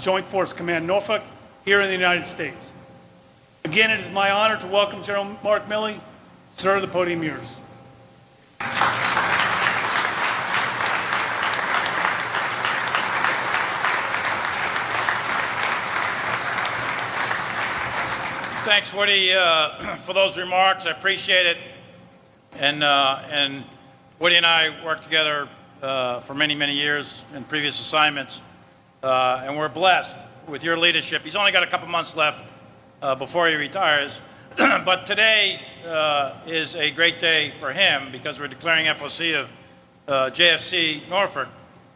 Joint Force Command Norfolk here in the United States. Again, it is my honor to welcome General Mark Milley. Sir, the podium yours. Thanks, Woody, for those remarks. I appreciate it. And Woody and I worked together for many, many years in previous assignments, and we're blessed with your leadership. He's only got a couple months left before he retires, but today is a great day for him because we're declaring FOC of JFC Norfolk,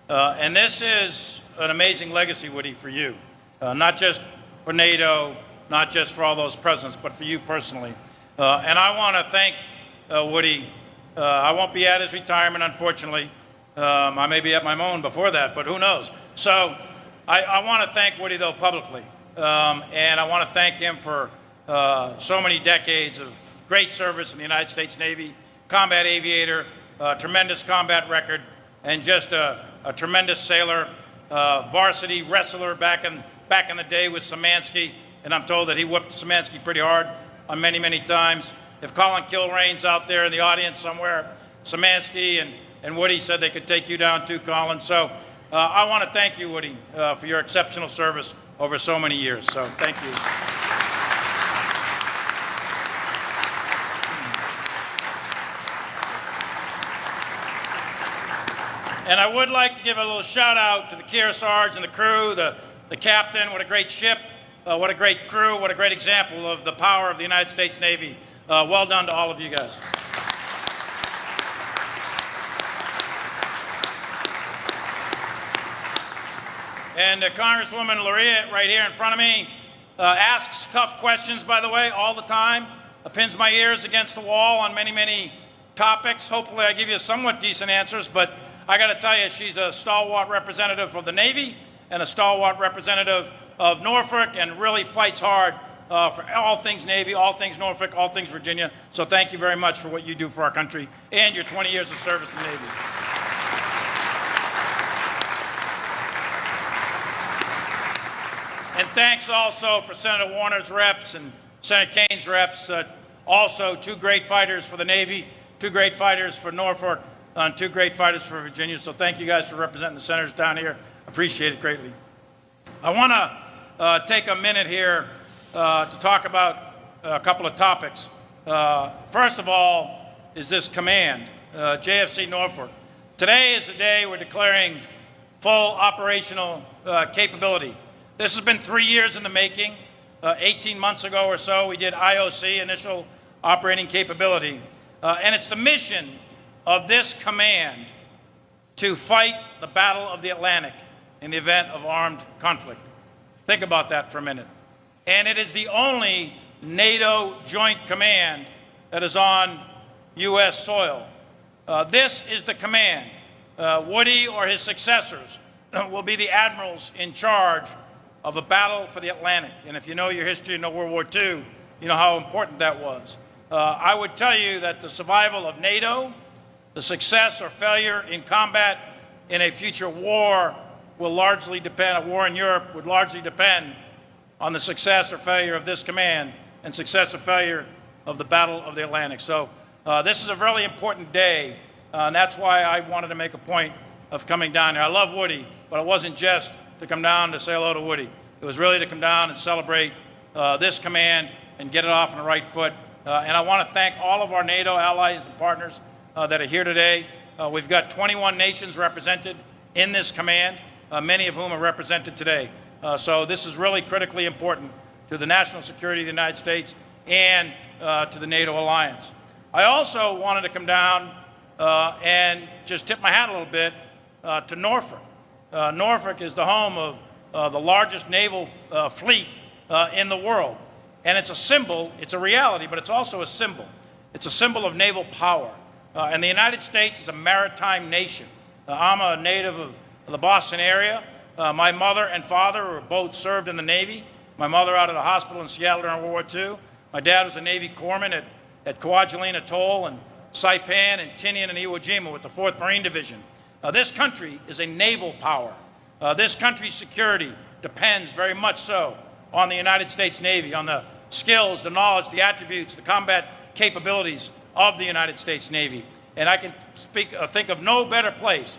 and this is an amazing legacy, Woody, for you, not just for NATO, not just for all those presidents, but for you personally. And I want to thank Woody. I won't be at his retirement, unfortunately. I may be at my own before that, but who knows? So I want to thank Woody, though, publicly. And I want to thank him for so many decades of great service in the United States Navy, combat aviator, tremendous combat record, and just a tremendous sailor, varsity wrestler back in the day with Szymanski. And I'm told that he whooped Szymanski pretty hard on many, many times. If Colin Kilrain's out there in the audience somewhere, Szymanski and Woody said they could take you down too, Colin. So I want to thank you, Woody, for your exceptional service over so many years. So thank you. And I would like to give a little shout out to the Kearsarge and the crew, the captain. What a great ship. What a great crew, what a great example of the power of the United States Navy. Well done to all of you guys. And Congresswoman Luria, right here in front of me, asks tough questions, by the way, all the time. Pins my ears against the wall on many, many topics. Hopefully I give you somewhat decent answers, but I got to tell you, she's a stalwart representative of the Navy and a stalwart representative of Norfolk, and really fights hard for all things Navy, all things Norfolk, all things Virginia. So thank you very much for what you do for our country and your 20 years of service in the Navy. And thanks also for Senator Warner's reps and Senator Kane's reps. Also, two great fighters for the Navy, two great fighters for Norfolk, and two great fighters for Virginia. So thank you guys for representing the senators down here. Appreciate it greatly. I want to take a minute here to talk about a couple of topics. First of all is this command, JFC Norfolk. Today is the day we're declaring full operational capability. This has been 3 years in the making. 18 months ago or so, we did IOC, initial operating capability. And it's the mission of this command to fight the Battle of the Atlantic in the event of armed conflict. Think about that for a minute. And it is the only NATO joint command that is on U.S. soil. This is the command. Woody or his successors will be the admirals in charge of a battle for the Atlantic. And if you know your history in World War II, you know how important that was. I would tell you that the survival of NATO, the success or failure in combat in a future war will largely depend, a war in Europe would largely depend on the success or failure of this command and success or failure of the Battle of the Atlantic. So this is a really important day, and that's why I wanted to make a point of coming down here. I love Woody, but it wasn't just to come down to say hello to Woody. It was really to come down and celebrate this command and get it off on the right foot. And I want to thank all of our NATO allies and partners that are here today. We've got 21 nations represented in this command, many of whom are represented today. So this is really critically important to the national security of the United States and to the NATO alliance. I also wanted to come down and just tip my hat a little bit to Norfolk. Norfolk is the home of the largest naval fleet in the world. And it's a symbol, it's a reality, but it's also a symbol. It's a symbol of naval power. And the United States is a maritime nation. I'm a native of the Boston area. My mother and father were both served in the Navy. My mother out of the hospital in Seattle during World War II. My dad was a Navy corpsman at Kwajalein Atoll and Saipan and Tinian and Iwo Jima with the 4th Marine Division. This country is a naval power. This country's security depends very much so on the United States Navy, on the skills, the knowledge, the attributes, the combat capabilities of the United States Navy. And I can think of no better place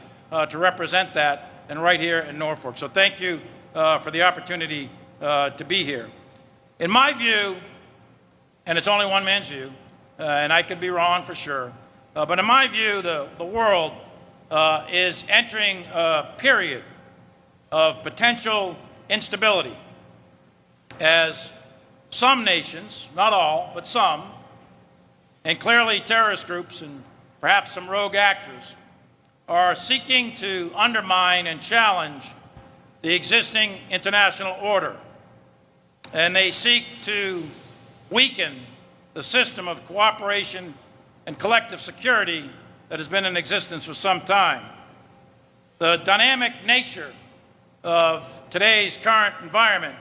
to represent that than right here in Norfolk. So thank you for the opportunity to be here. In my view, and it's only one man's view, and I could be wrong for sure, but in my view, the world is entering a period of potential instability as some nations, not all, but some, and clearly terrorist groups and perhaps some rogue actors, are seeking to undermine and challenge the existing international order. And they seek to weaken the system of cooperation and collective security that has been in existence for some time. The dynamic nature of today's current environment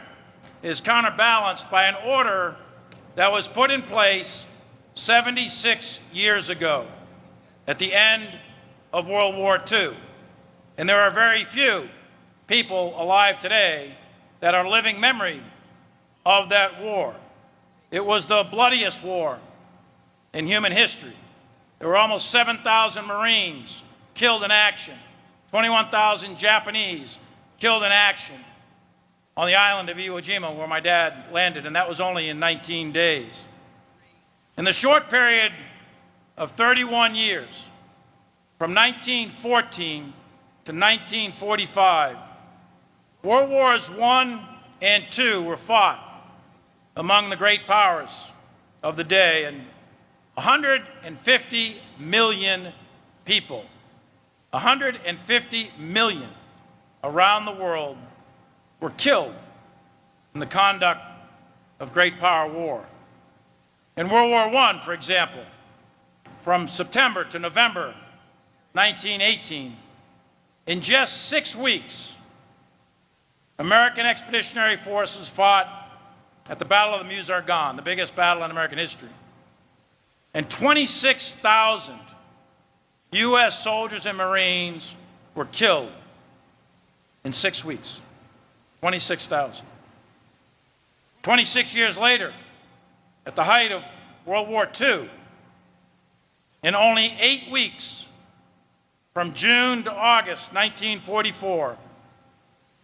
is counterbalanced by an order that was put in place 76 years ago at the end of World War II. And there are very few people alive today that are living memory of that war. It was the bloodiest war in human history. There were almost 7,000 Marines killed in action, 21,000 Japanese killed in action on the island of Iwo Jima where my dad landed, and that was only in 19 days. In the short period of 31 years, from 1914 to 1945, World Wars I and II were fought among the great powers of the day, and 150 million people, 150 million around the world were killed in the conduct of great power war. In World War I, for example, from September to November 1918, in just 6 weeks, American expeditionary forces fought at the Battle of the Meuse-Argonne, the biggest battle in American history. And 26,000 U.S. soldiers and Marines were killed in 6 weeks. 26,000. 26 years later, at the height of World War II, in only 8 weeks, from June to August 1944,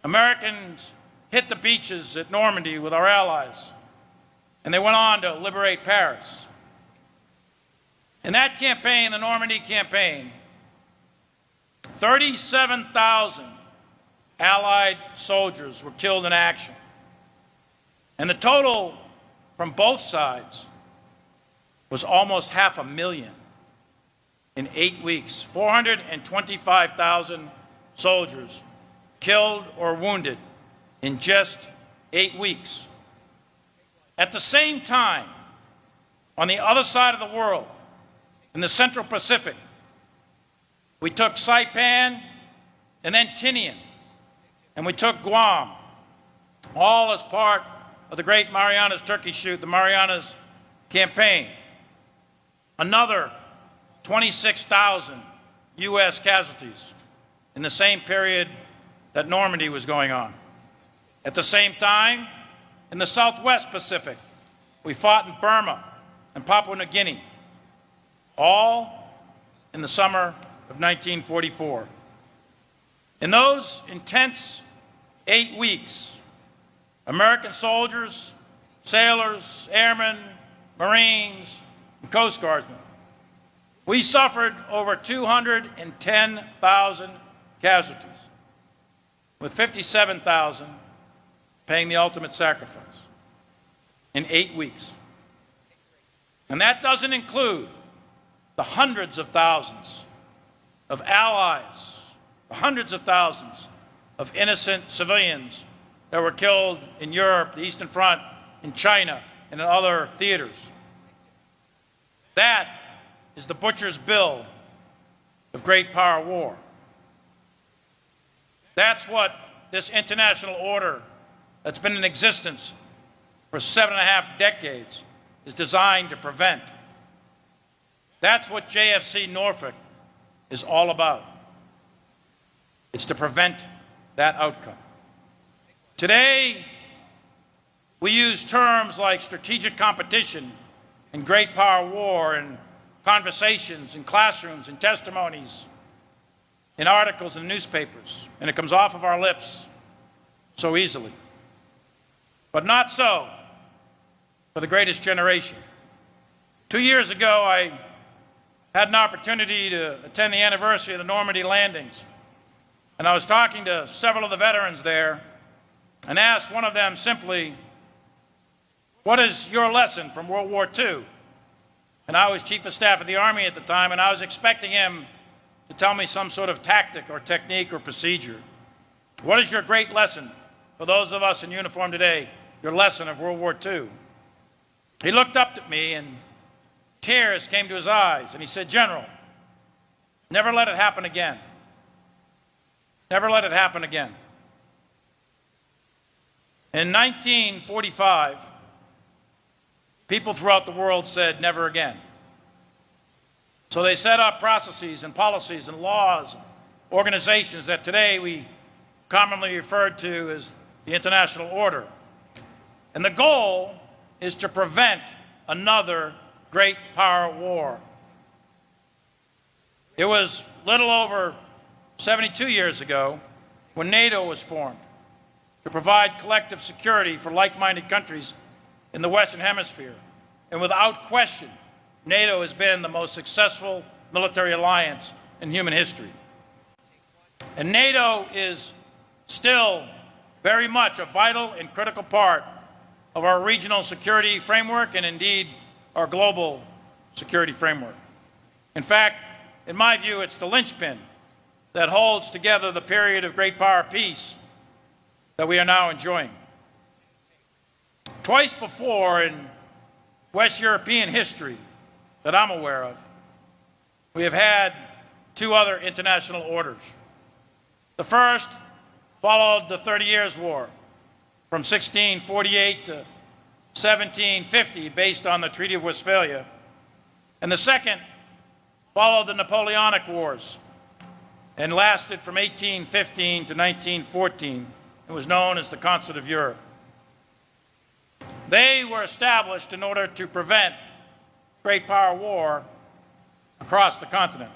Americans hit the beaches at Normandy with our allies, and they went on to liberate Paris. In that campaign, the Normandy campaign, 37,000 Allied soldiers were killed in action. And the total from both sides was almost 500,000 in 8 weeks. 425,000 soldiers killed or wounded in just 8 weeks. At the same time, on the other side of the world, in the Central Pacific, we took Saipan and then Tinian, and we took Guam, all as part of the Great Marianas Turkey Shoot, the Marianas Campaign. Another 26,000 U.S. casualties in the same period that Normandy was going on. At the same time, in the Southwest Pacific, we fought in Burma and Papua New Guinea, all in the summer of 1944. In those intense 8 weeks, American soldiers, sailors, airmen, Marines, and Coast Guardsmen, we suffered over 210,000 casualties, with 57,000 paying the ultimate sacrifice in 8 weeks. And that doesn't include the hundreds of thousands of allies, the hundreds of thousands of innocent civilians that were killed in Europe, the Eastern Front, in China, and in other theaters. That is the butcher's bill of great power war. That's what this international order that's been in existence for 7.5 decades is designed to prevent. That's what JFC Norfolk is all about. It's to prevent that outcome. Today, we use terms like strategic competition and great power war in conversations, in classrooms, in testimonies, in articles and newspapers, and it comes off of our lips so easily. But not so for the greatest generation. 2 years ago, I had an opportunity to attend the anniversary of the Normandy landings, and I was talking to several of the veterans there and asked one of them simply, "What is your lesson from World War II?" And I was Chief of Staff of the Army at the time, and I was expecting him to tell me some sort of tactic or technique or procedure. What is your great lesson for those of us in uniform today, your lesson of World War II? He looked up at me and tears came to his eyes, and he said, "General, never let it happen again. Never let it happen again." In 1945, people throughout the world said, "Never again." So they set up processes and policies and laws, organizations that today we commonly refer to as the international order. And the goal is to prevent another great power war. It was little over 72 years ago when NATO was formed to provide collective security for like-minded countries in the Western Hemisphere. And without question, NATO has been the most successful military alliance in human history. And NATO is still very much a vital and critical part of our regional security framework and indeed our global security framework. In fact, in my view, it's the linchpin that holds together the period of great power peace that we are now enjoying. Twice before in West European history that I'm aware of, we have had two other international orders. The first followed the 30 Years' War from 1648 to 1750 based on the Treaty of Westphalia. And the second followed the Napoleonic Wars and lasted from 1815 to 1914. It was known as the Concert of Europe. They were established in order to prevent great power war across the continent,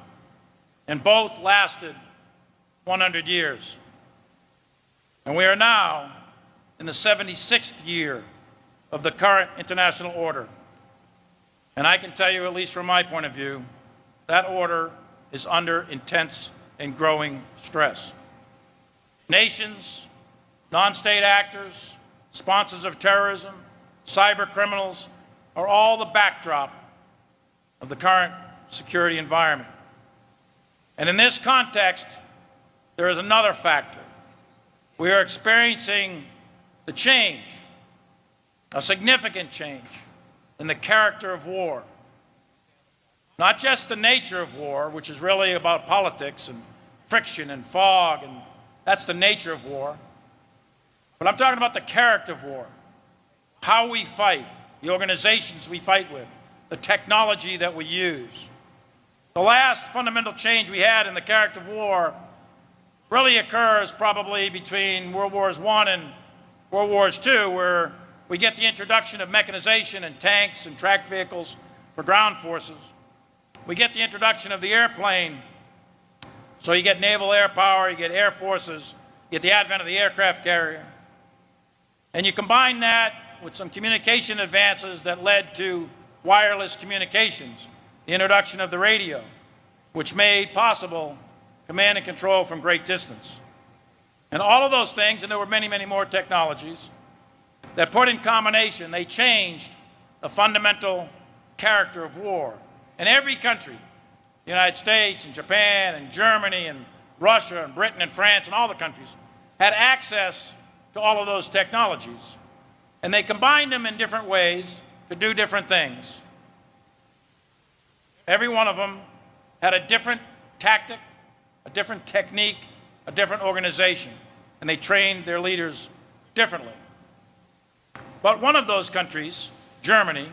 and both lasted 100 years. And we are now in the 76th year of the current international order. And I can tell you, at least from my point of view, that order is under intense and growing stress. Nations, non-state actors, sponsors of terrorism, cyber criminals are all the backdrop of the current security environment. And in this context, there is another factor. We are experiencing the change, a significant change in the character of war. Not just the nature of war, which is really about politics and friction and fog, and that's the nature of war. But I'm talking about the character of war, how we fight, the organizations we fight with, the technology that we use. The last fundamental change we had in the character of war really occurs probably between World Wars I and World Wars II, where we get the introduction of mechanization and tanks and tracked vehicles for ground forces. We get the introduction of the airplane. So you get naval air power, you get air forces, you get the advent of the aircraft carrier. And you combine that with some communication advances that led to wireless communications, the introduction of the radio, which made possible command and control from great distance. And all of those things, and there were many, many more technologies, that put in combination, they changed the fundamental character of war. And every country, the United States and Japan and Germany and Russia and Britain and France and all the countries, had access to all of those technologies. And they combined them in different ways to do different things. Every one of them had a different tactic, a different technique, a different organization, and they trained their leaders differently. But one of those countries, Germany,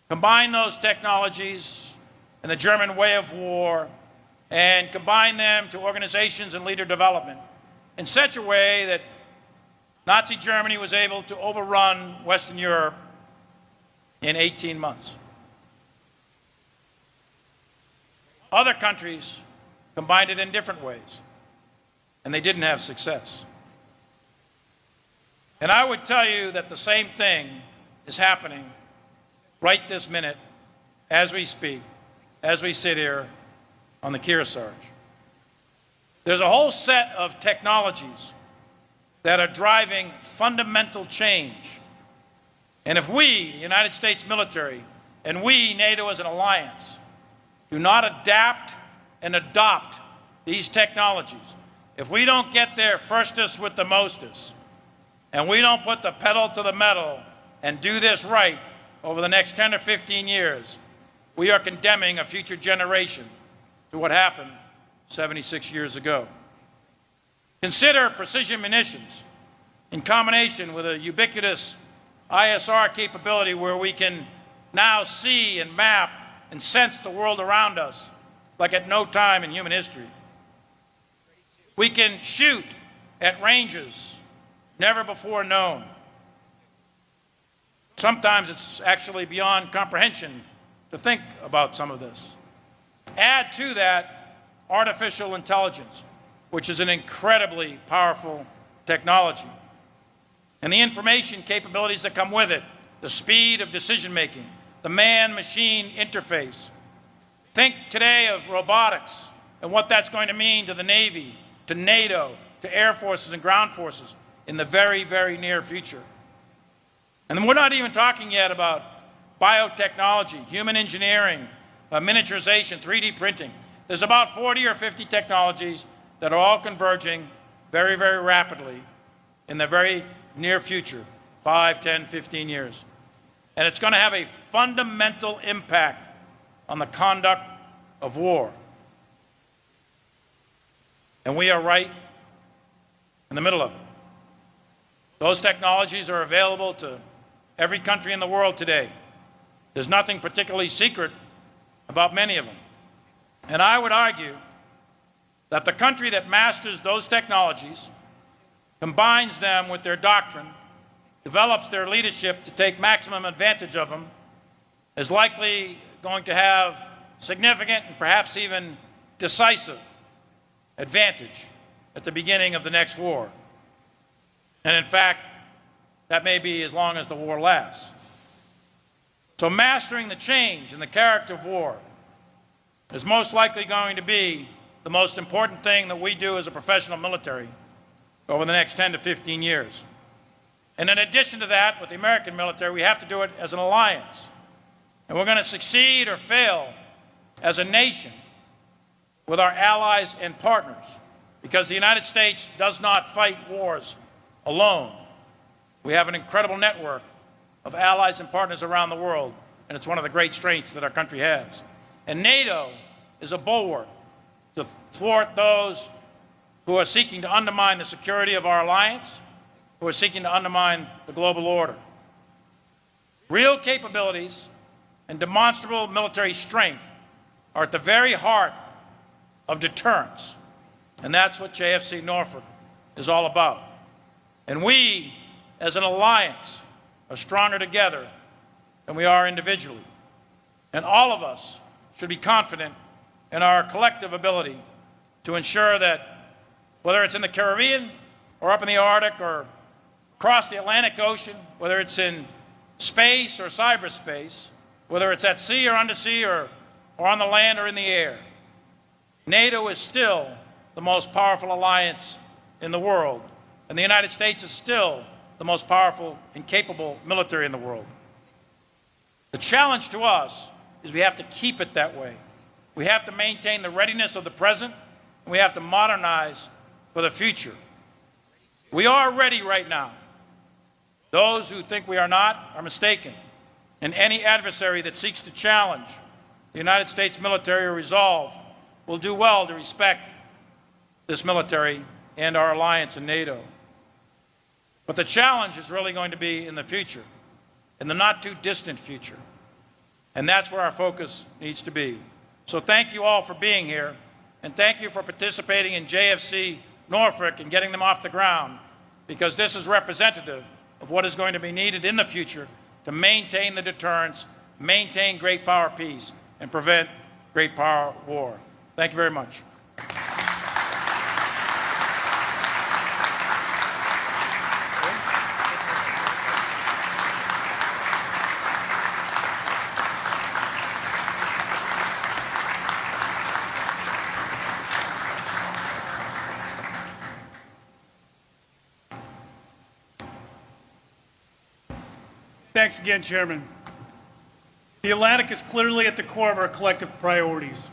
combined those technologies and the German way of war and combined them to organizations and leader development in such a way that Nazi Germany was able to overrun Western Europe in 18 months. Other countries combined it in different ways, and they didn't have success. And I would tell you that the same thing is happening right this minute as we speak, as we sit here on the Kearsarge. There's a whole set of technologies that are driving fundamental change. And if we, the United States military, and we, NATO as an alliance, do not adapt and adopt these technologies, if we don't get there firstest with the mostest, and we don't put the pedal to the metal and do this right over the next 10 or 15 years, we are condemning a future generation to what happened 76 years ago. Consider precision munitions in combination with a ubiquitous ISR capability where we can now see and map and sense the world around us like at no time in human history. We can shoot at ranges never before known. Sometimes it's actually beyond comprehension to think about some of this. Add to that artificial intelligence, which is an incredibly powerful technology, and the information capabilities that come with it, the speed of decision-making, the man-machine interface. Think today of robotics and what that's going to mean to the Navy, to NATO, to air forces and ground forces in the very, very near future. And then we're not even talking yet about biotechnology, human engineering, miniaturization, 3D printing. There's about 40 or 50 technologies that are all converging very, very rapidly in the very near future, 5, 10, 15 years. And it's going to have a fundamental impact on the conduct of war. And we are right in the middle of it. Those technologies are available to every country in the world today. There's nothing particularly secret about many of them. And I would argue that the country that masters those technologies, combines them with their doctrine, develops their leadership to take maximum advantage of them, is likely going to have significant and perhaps even decisive advantage at the beginning of the next war. And in fact, that may be as long as the war lasts. So mastering the change and the character of war is most likely going to be the most important thing that we do as a professional military over the next 10 to 15 years. And in addition to that, with the American military, we have to do it as an alliance. And we're going to succeed or fail as a nation with our allies and partners, because the United States does not fight wars alone. We have an incredible network of allies and partners around the world, and it's one of the great strengths that our country has. And NATO is a bulwark to thwart those who are seeking to undermine the security of our alliance, who are seeking to undermine the global order. Real capabilities and demonstrable military strength are at the very heart of deterrence, and that's what JFC Norfolk is all about. And we, as an alliance, are stronger together than we are individually. And all of us should be confident in our collective ability to ensure that, whether it's in the Caribbean or up in the Arctic or across the Atlantic Ocean, whether it's in space or cyberspace, whether it's at sea or undersea or on the land or in the air, NATO is still the most powerful alliance in the world, and the United States is still the most powerful and capable military in the world. The challenge to us is we have to keep it that way. We have to maintain the readiness of the present, and we have to modernize for the future. We are ready right now. Those who think we are not are mistaken. And any adversary that seeks to challenge the United States military resolve will do well to respect this military and our alliance in NATO. But the challenge is really going to be in the future, in the not too distant future. And that's where our focus needs to be. So thank you all for being here, and thank you for participating in JFC Norfolk and getting them off the ground. because this is representative of what is going to be needed in the future to maintain the deterrence, maintain great power peace, and prevent great power war. Thank you very much. Thanks again, Chairman. The Atlantic is clearly at the core of our collective priorities.